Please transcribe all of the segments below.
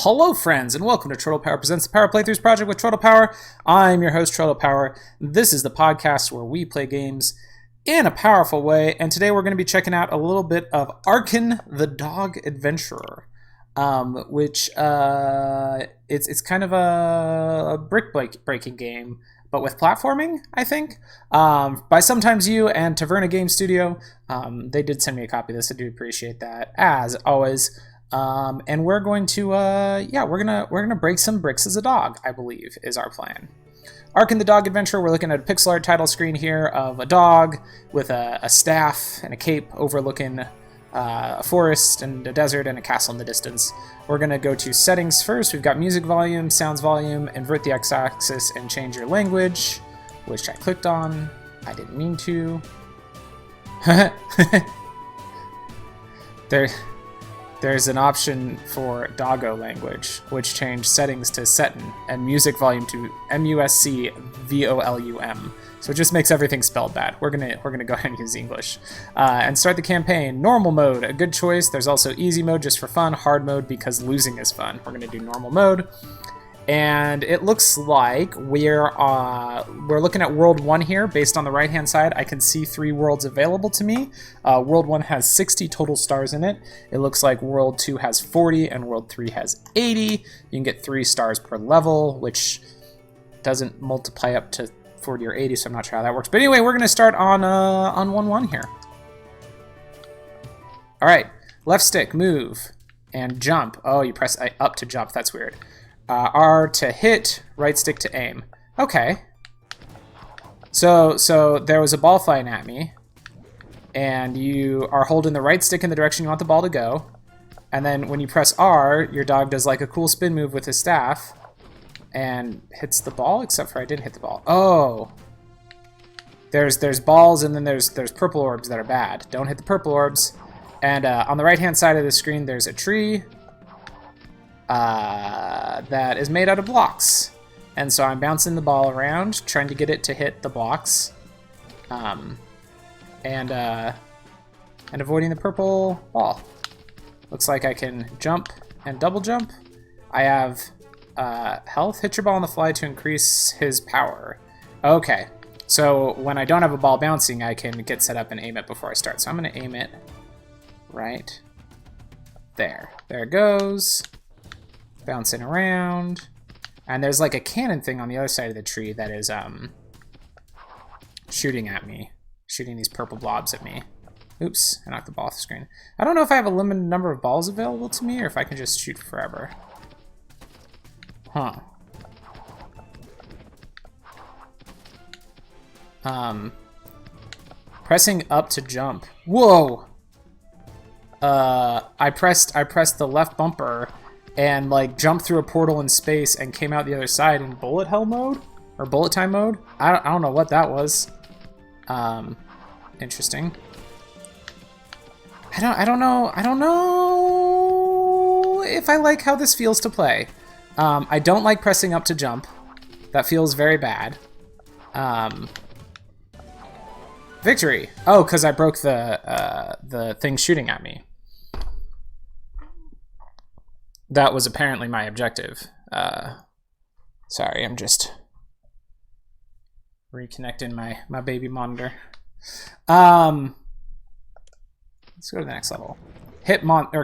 Hello friends, and welcome to Turtle Power Presents the Power Playthroughs Project with Turtle Power. I'm your host, Turtle Power. This is the podcast where we play games in a powerful way, and today we're going to be checking out a little bit of Arkan the Dog Adventurer, which it's kind of a brick-breaking game, but with platforming, I think, by Sometimes You and Taverna Game Studio. They did send me a copy of this. I do appreciate that, as always. And we're going to, we're gonna break some bricks as a dog, I believe, is our plan. Arkan the Dog Adventure, we're looking at a pixel art title screen here of a dog with a staff and a cape overlooking a forest and a desert and a castle in the distance. We're gonna go to settings first. We've got music volume, sounds volume, invert the x-axis and change your language, which I clicked on. I didn't mean to. There's an option for Doggo language, which changed settings to Seton and music volume to MUSCVOLUM. So it just makes everything spelled bad. We're gonna go ahead and use English. And start the campaign. Normal mode, a good choice. There's also easy mode just for fun, hard mode because losing is fun. We're gonna do normal mode. And it looks like we're looking at World 1 here. Based on the right-hand side, I can see 3 worlds available to me. World 1 has 60 total stars in it. It looks like World 2 has 40 and World 3 has 80. You can get 3 stars per level, which doesn't multiply up to 40 or 80, so I'm not sure how that works. But anyway, we're going to start on 1-1 here. All right, left stick, move, and jump. Oh, you press up to jump. That's weird. R to hit, right stick to aim. Okay. So there was a ball flying at me, and you are holding the right stick in the direction you want the ball to go, and then when you press R, your dog does like a cool spin move with his staff, and hits the ball, except for I didn't hit the ball. Oh. There's balls, and then there's purple orbs that are bad. Don't hit the purple orbs. And on the right-hand side of the screen, there's a tree that is made out of blocks, and so I'm bouncing the ball around trying to get it to hit the blocks, and avoiding the purple ball. Looks like I can jump and double jump. I have health. Hit your ball on the fly to increase his power. Okay, so when I don't have a ball bouncing, I can get set up and aim it before I start. So I'm going to aim it right there. There it goes. Bouncing around, and there's like a cannon thing on the other side of the tree that is shooting at me, shooting these purple blobs at me. Oops, I knocked the ball off the screen. I don't know if I have a limited number of balls available to me or if I can just shoot forever. Huh. Pressing up to jump. Whoa. I pressed the left bumper and like jumped through a portal in space and came out the other side in bullet hell mode or bullet time mode. I don't know what that was. Interesting. I don't know if I like how this feels to play. I don't like pressing up to jump. That feels very bad. Victory. Oh, because I broke the thing shooting at me. That was apparently my objective. Sorry, I'm just reconnecting my baby monitor. Let's go to the next level.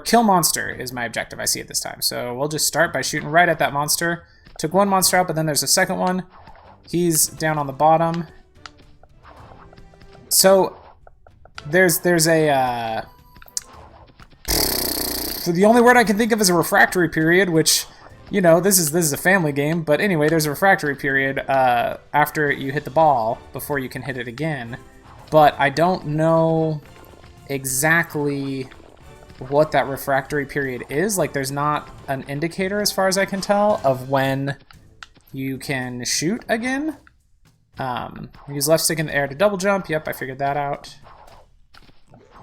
Kill monster is my objective. I see it this time. So we'll just start by shooting right at that monster. Took one monster out, but then there's a second one. He's down on the bottom. So there's a so the only word I can think of is a refractory period, which, you know, this is a family game, but anyway, there's a refractory period after you hit the ball before you can hit it again. But I don't know exactly what that refractory period is. Like, there's not an indicator, as far as I can tell, of when you can shoot again. Use left stick in the air to double jump. Yep, I figured that out.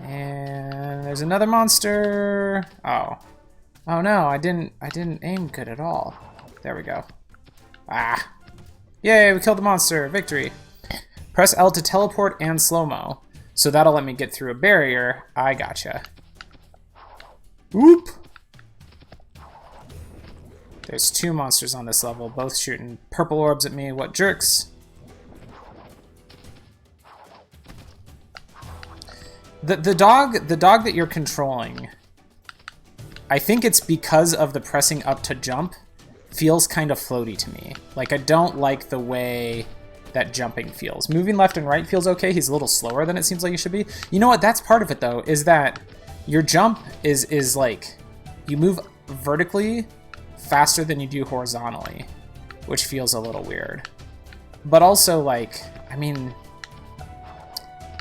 And there's another monster. Oh no, I didn't aim good at all. There we go. Ah, yay, we killed the monster. Victory. Press L to teleport and slow-mo, so that'll let me get through a barrier. I gotcha. Whoop. There's 2 monsters on this level, both shooting purple orbs at me. What jerks. The dog that you're controlling, I think it's because of the pressing up to jump, feels kind of floaty to me. Like, I don't like the way that jumping feels. Moving left and right feels okay. He's a little slower than it seems like he should be. You know what? That's part of it, though, is that your jump is like, you move vertically faster than you do horizontally, which feels a little weird. But also, like, I mean,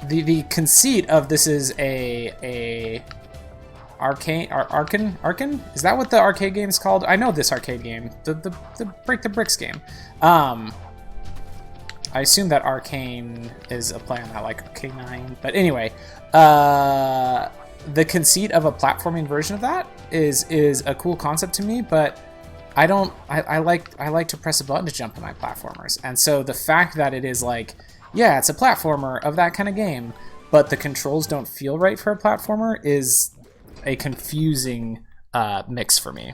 the conceit of this is a Arkan? Is that what the arcade game is called? I know this arcade game, the Break the Bricks game. I assume that Arcane is a play on that, like K9. But anyway, the conceit of a platforming version of that is a cool concept to me, but I like to press a button to jump in my platformers. And so the fact that it is like, yeah, it's a platformer of that kind of game, but the controls don't feel right for a platformer is a confusing mix for me.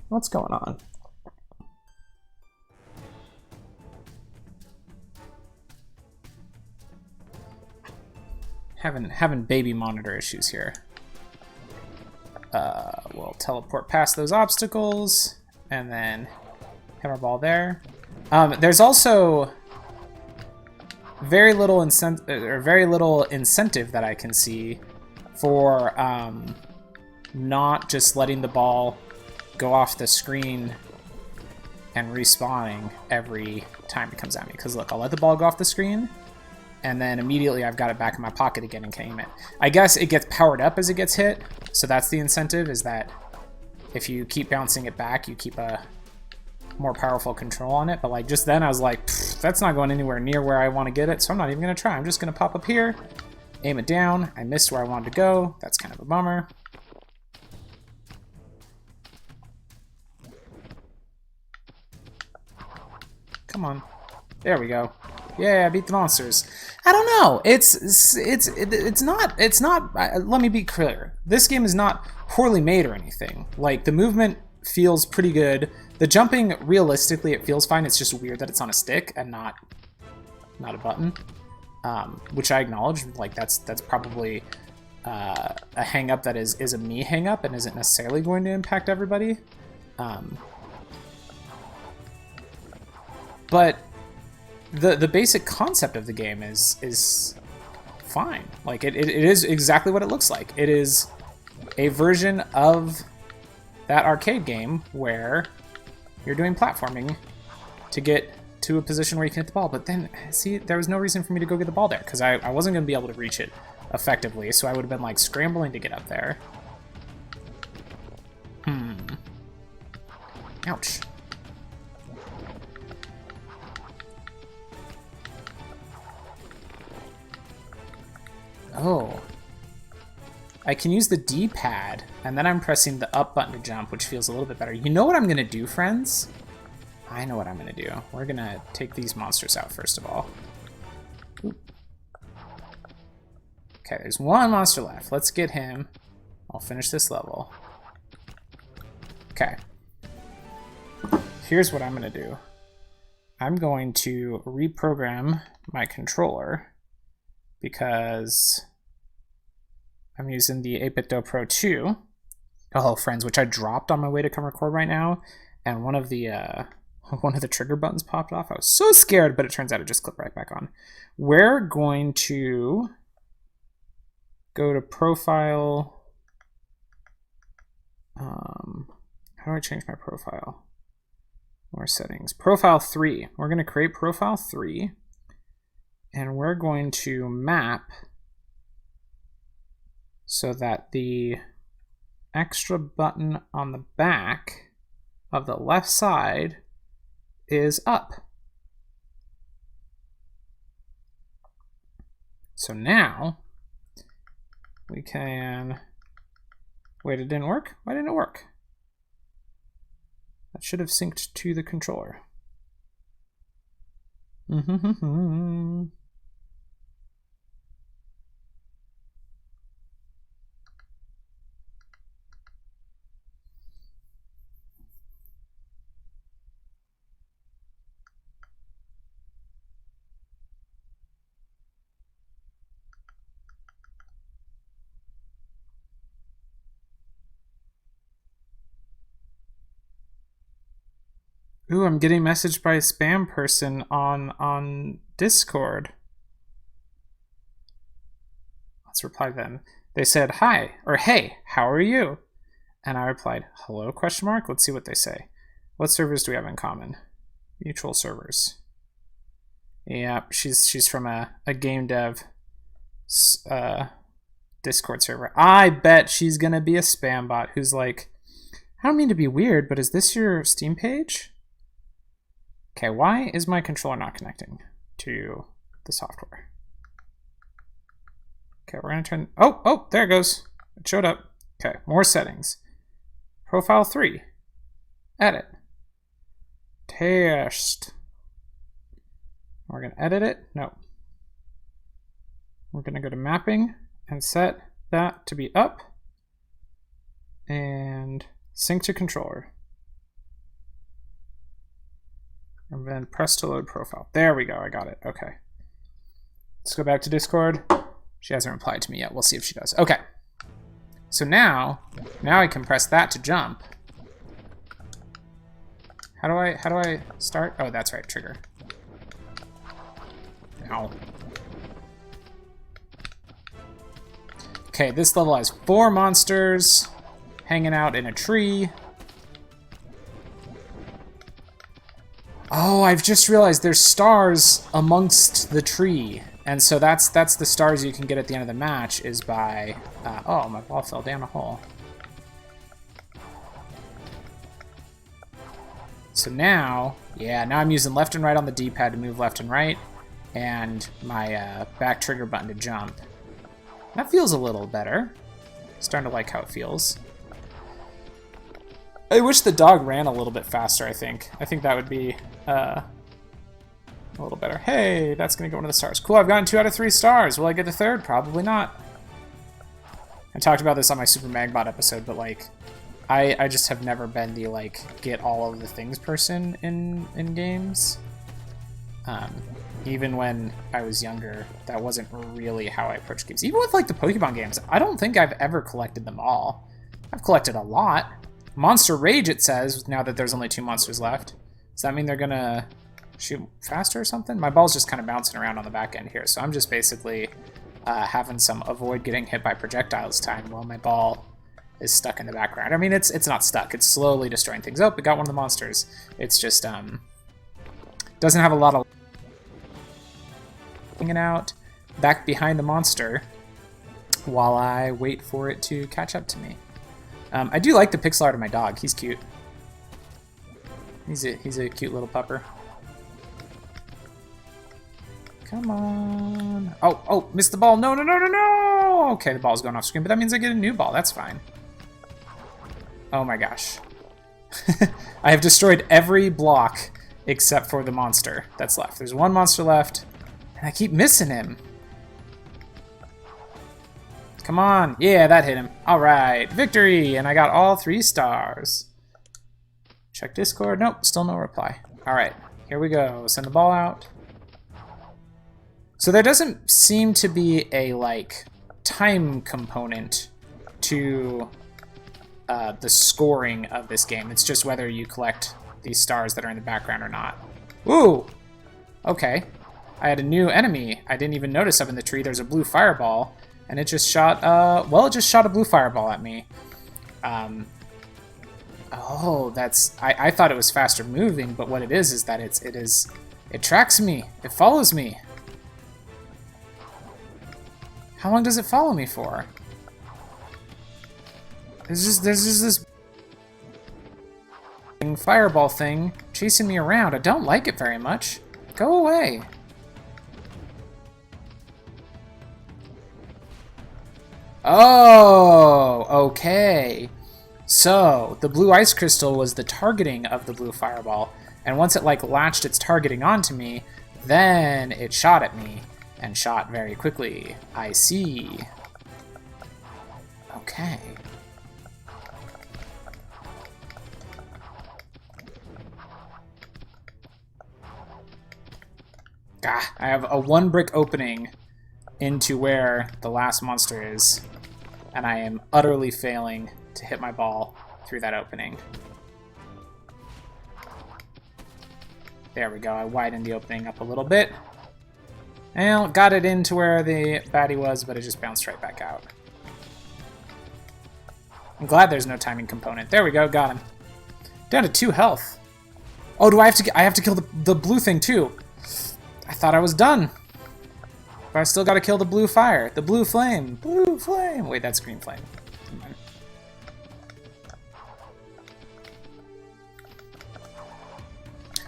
What's going on? Having baby monitor issues here. We'll teleport past those obstacles and then have our ball there. There's also very little incentive that I can see for not just letting the ball go off the screen and respawning every time it comes at me. Because look, I'll let the ball go off the screen, and then immediately I've got it back in my pocket again and can aim it. I guess it gets powered up as it gets hit, so that's the incentive, is that if you keep bouncing it back, you keep a more powerful control on it. But like just then I was like, that's not going anywhere near where I want to get it, so I'm not even going to try. I'm just going to pop up here, aim it down. I missed where I wanted to go. That's kind of a bummer. Come on. There we go. Yeah, beat the monsters. I don't know. It's not. Let me be clear. This game is not poorly made or anything. Like, the movement feels pretty good. The jumping, realistically, it feels fine. It's just weird that it's on a stick and not a button, which I acknowledge. Like, that's probably a hang-up that is a me hang-up and isn't necessarily going to impact everybody. But the basic concept of the game is fine. Like, it is exactly what it looks like. It is a version of that arcade game where you're doing platforming to get to a position where you can hit the ball. But then, see, there was no reason for me to go get the ball there, because I wasn't going to be able to reach it effectively, so I would have been, like, scrambling to get up there. Ouch. Oh. I can use the D-pad, and then I'm pressing the up button to jump, which feels a little bit better. You know what I'm going to do, friends? I know what I'm going to do. We're going to take these monsters out, first of all. Ooh. Okay, there's one monster left. Let's get him. I'll finish this level. Okay. Here's what I'm going to do. I'm going to reprogram my controller because I'm using the 8BitDo Pro 2. Oh, friends, which I dropped on my way to come record right now, and one of the trigger buttons popped off. I was so scared, but it turns out it just clipped right back on. We're going to go to Profile. How do I change my profile? More settings. Profile 3. We're going to create Profile 3, and we're going to map so that the extra button on the back of the left side is up. So now we can... Wait, it didn't work? Why didn't it work? That should have synced to the controller. Ooh, I'm getting messaged by a spam person on Discord. Let's reply then. They said, hi, or hey, how are you? And I replied, hello, question mark? Let's see what they say. What servers do we have in common? Mutual servers. Yeah, she's from a game dev Discord server. I bet she's gonna be a spam bot who's like, I don't mean to be weird, but is this your Steam page? Okay, why is my controller not connecting to the software? Okay, we're gonna turn, oh, there it goes. It showed up. Okay, more settings. Profile 3. Edit. Test. We're gonna edit it? No. We're gonna go to mapping and set that to be up. And sync to controller. And then press to load profile. There we go, I got it, okay. Let's go back to Discord. She hasn't replied to me yet, we'll see if she does. Okay, so now I can press that to jump. How do I start? Oh, that's right, trigger. Ow. Okay, this level has 4 monsters hanging out in a tree. Oh, I've just realized there's stars amongst the tree. And so that's the stars you can get at the end of the match is by... oh, my ball fell down a hole. So now, yeah, now I'm using left and right on the D-pad to move left and right, and my back trigger button to jump. That feels a little better. Starting to like how it feels. I wish the dog ran a little bit faster, I think. I think that would be a little better. Hey, that's gonna go into the stars. Cool, I've gotten 2 out of 3 stars. Will I get the 3rd? Probably not. I talked about this on my Super Magbot episode, but like, I just have never been the like get all of the things person in games. Even when I was younger, that wasn't really how I approached games. Even with like the Pokemon games, I don't think I've ever collected them all. I've collected a lot. Monster Rage, it says, now that there's only 2 monsters left. Does that mean they're gonna shoot faster or something? My ball's just kind of bouncing around on the back end here, so I'm just basically having some avoid getting hit by projectiles time while my ball is stuck in the background. I mean, it's not stuck. It's slowly destroying things. Oh, it got one of the monsters. It's just doesn't have a lot of hanging out back behind the monster while I wait for it to catch up to me. I do like the pixel art of my dog. He's cute. He's a cute little pupper. Come on. Oh, missed the ball. No. Okay, the ball's going off screen, but that means I get a new ball. That's fine. Oh my gosh. I have destroyed every block except for the monster that's left. There's 1 monster left, and I keep missing him. Come on. Yeah, that hit him. All right, victory, and I got all 3 stars. Check Discord. Nope, still no reply. All right, here we go. Send the ball out. So there doesn't seem to be a, like, time component to the scoring of this game. It's just whether you collect these stars that are in the background or not. Ooh! Okay. I had a new enemy. I didn't even notice up in the tree. There's a blue fireball, and it just shot, well, it just shot a blue fireball at me. Oh, that's... I thought it was faster moving, but what it is that it tracks me. It follows me. How long does it follow me for? There's just this fireball thing chasing me around. I don't like it very much. Go away. Oh, okay. So, the blue ice crystal was the targeting of the blue fireball, and once it like latched its targeting onto me, then it shot at me, and shot very quickly. I see. Okay. I have a 1 brick opening into where the last monster is, and I am utterly failing to hit my ball through that opening. There we go. I widened the opening up a little bit. Well, got it into where the baddie was, but it just bounced right back out. I'm glad there's no timing component. There we go, got him. Down to 2 health. Oh, do I have to kill the blue thing too? I thought I was done. But I still gotta kill the blue fire. The blue flame. Blue flame. Wait, that's green flame.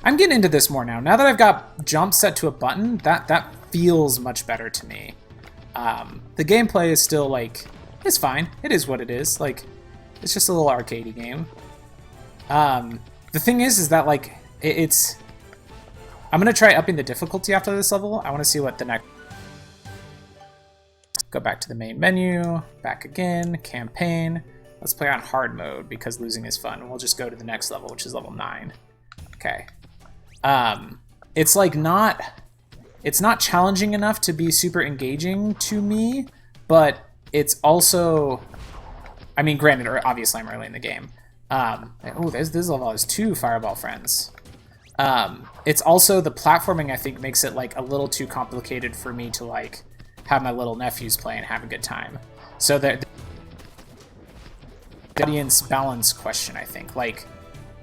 I'm getting into this more now. Now that I've got jump set to a button, that feels much better to me. The gameplay is still like, it's fine. It is what it is. Like, it's just a little arcadey game. The thing is that like, it's... I'm gonna try upping the difficulty after this level. I want to see what the next... Go back to the main menu, back again, campaign. Let's play on hard mode because losing is fun. We'll just go to the next level, which is level 9. Okay. It's like not... It's not challenging enough to be super engaging to me, but it's also... I mean, granted, obviously I'm early in the game. Oh, this level has 2 fireball friends. It's also the platforming, I think, makes it like a little too complicated for me to like have my little nephews play and have a good time. So the audience balance question, I think, like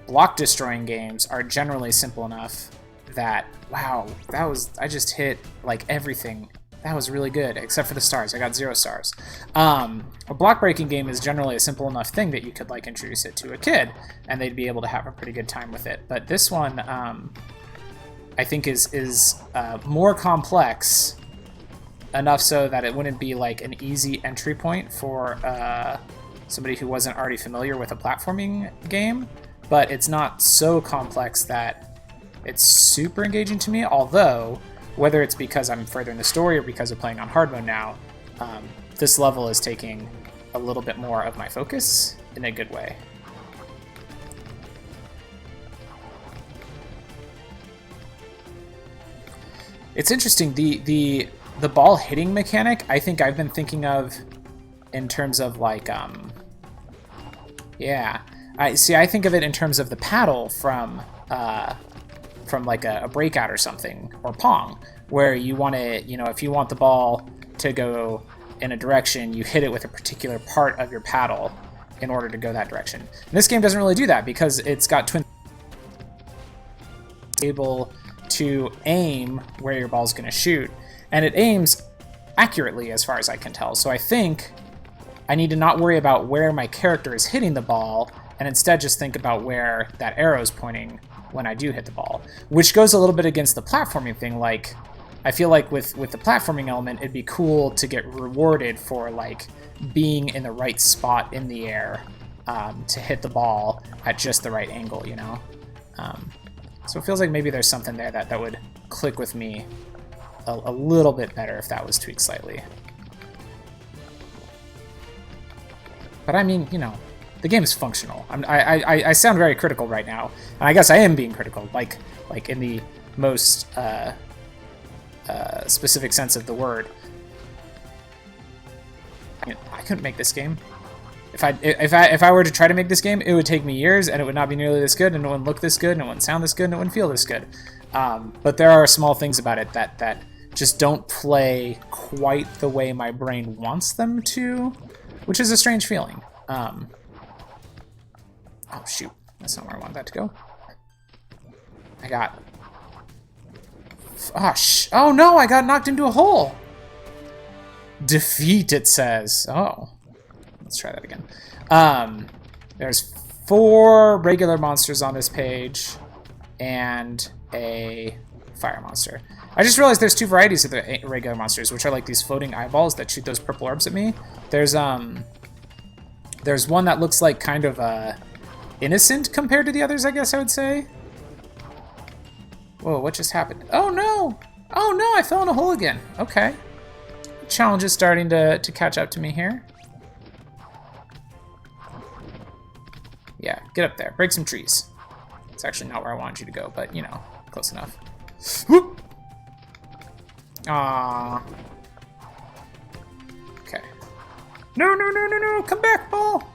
block destroying games are generally simple enough that, wow, I just hit like everything. That was really good, except for the stars. I got 0 stars. A block breaking game is generally a simple enough thing that you could like introduce it to a kid and they'd be able to have a pretty good time with it. But this one, I think is more complex enough so that it wouldn't be like an easy entry point for somebody who wasn't already familiar with a platforming game. But it's not so complex that it's super engaging to me, although whether it's because I'm further in the story or because of playing on hard mode now, this level is taking a little bit more of my focus in a good way. It's interesting, the ball hitting mechanic, I think I've been thinking of in terms of like, yeah. I think of it in terms of the paddle from like a breakout or something, or Pong, where you want to, you know, if you want the ball to go in a direction, you hit it with a particular part of your paddle in order to go that direction. And this game doesn't really do that because it's got twin able to aim where your ball's going to shoot, and it aims accurately as far as I can tell. So I think I need to not worry about where my character is hitting the ball, and instead just think about where that arrow is pointing when I do hit the ball, which goes a little bit against the platforming thing. Like, I feel like with the platforming element, it'd be cool to get rewarded for like being in the right spot in the air to hit the ball at just the right angle, you know? So it feels like maybe there's something there that would click with me a little bit better if that was tweaked slightly. But I mean, you know, the game is functional. I sound very critical right now, and I guess I am being critical, like in the most specific sense of the word. I couldn't make this game. If I were to try to make this game, it would take me years, and it would not be nearly this good, and it wouldn't look this good, and it wouldn't sound this good, and it wouldn't feel this good. But there are small things about it that just don't play quite the way my brain wants them to, which is a strange feeling. Oh shoot, that's not where I wanted that to go. I got... Oh no, I got knocked into a hole! Defeat, it says. Oh. Let's try that again. There's 4 regular monsters on this page and a fire monster. I just realized there's 2 varieties of the regular monsters, which are like these floating eyeballs that shoot those purple orbs at me. There's one that looks like kind of innocent compared to the others, I guess I would say. Whoa, what just happened? Oh no! Oh no, I fell in a hole again. Okay. Challenge is starting to catch up to me here. Yeah, get up there. Break some trees. It's actually not where I wanted you to go, but, you know, close enough. Whoop! Aww. Okay. No, no, no, no, no! Come back, ball!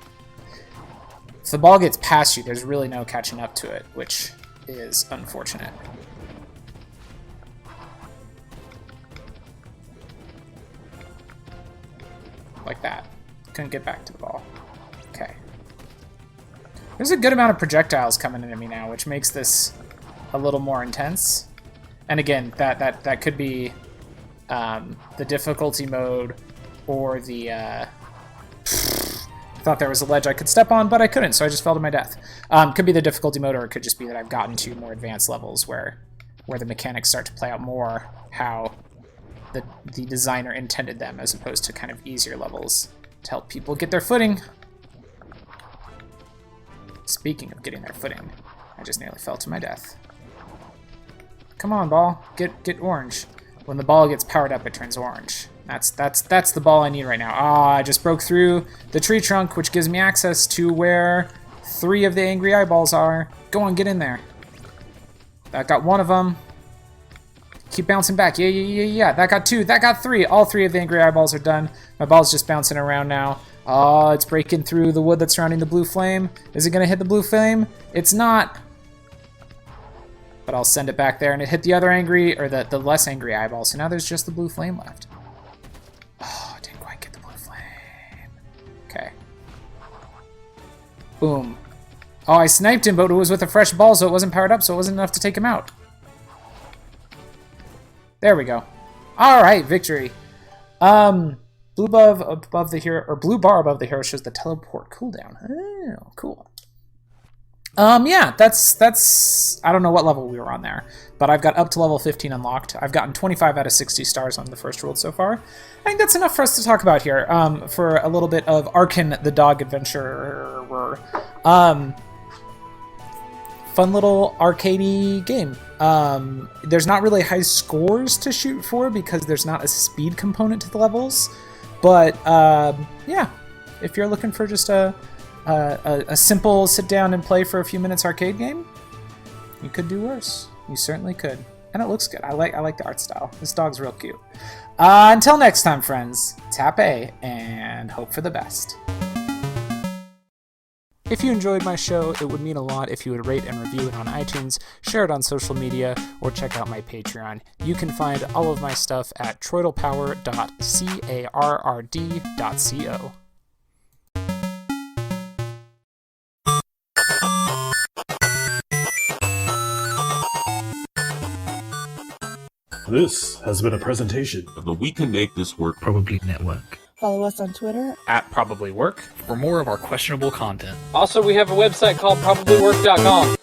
If the ball gets past you, there's really no catching up to it, which is unfortunate. like that. Couldn't get back to the ball. Okay. There's a good amount of projectiles coming into me now, which makes this a little more intense. And again, that could be the difficulty mode or the... thought there was a ledge I could step on, but I couldn't, so I just fell to my death. Could be the difficulty mode, or it could just be that I've gotten to more advanced levels where the mechanics start to play out more how the designer intended them, as opposed to kind of easier levels to help people get their footing. Speaking of getting their footing, I just nearly fell to my death. Come on, ball. Get orange. When the ball gets powered up, it turns orange. That's the ball I need right now. Ah, I just broke through the tree trunk, which gives me access to where 3 of the angry eyeballs are. Go on, get in there. That got 1 of them. Keep bouncing back. Yeah. That got 2. That got 3. All 3 of the angry eyeballs are done. My ball's just bouncing around now. Oh, it's breaking through the wood that's surrounding the blue flame. Is it going to hit the blue flame? It's not. But I'll send it back there, and it hit the other angry, or the less angry eyeball. So now there's just the blue flame left. Oh, didn't quite get the blue flame. Okay. Boom. Oh, I sniped him, but it was with a fresh ball, so it wasn't powered up, so it wasn't enough to take him out. There we go. All right, victory. Blue above the hero, or blue bar above the hero shows the teleport cooldown. Oh, cool. Yeah, that's I don't know what level we were on there, but I've got up to level 15 unlocked. I've gotten 25 out of 60 stars on the first world so far. I think that's enough for us to talk about here, for a little bit of Arkan the dog adventurer. Fun little arcadey game. There's not really high scores to shoot for because there's not a speed component to the levels, but yeah, if you're looking for just a simple sit down and play for a few minutes arcade game, you could do worse. You certainly could. And it looks good. I like the art style. This dog's real cute. Until next time, friends, tap A and hope for the best. If you enjoyed my show, it would mean a lot if you would rate and review it on iTunes, share it on social media, or check out my Patreon. You can find all of my stuff at troidalpower.carrd.co. This has been a presentation of the We Can Make This Work Probably Network. Follow us on Twitter At Probably Work. For more of our questionable content. Also, we have a website called probablywork.com.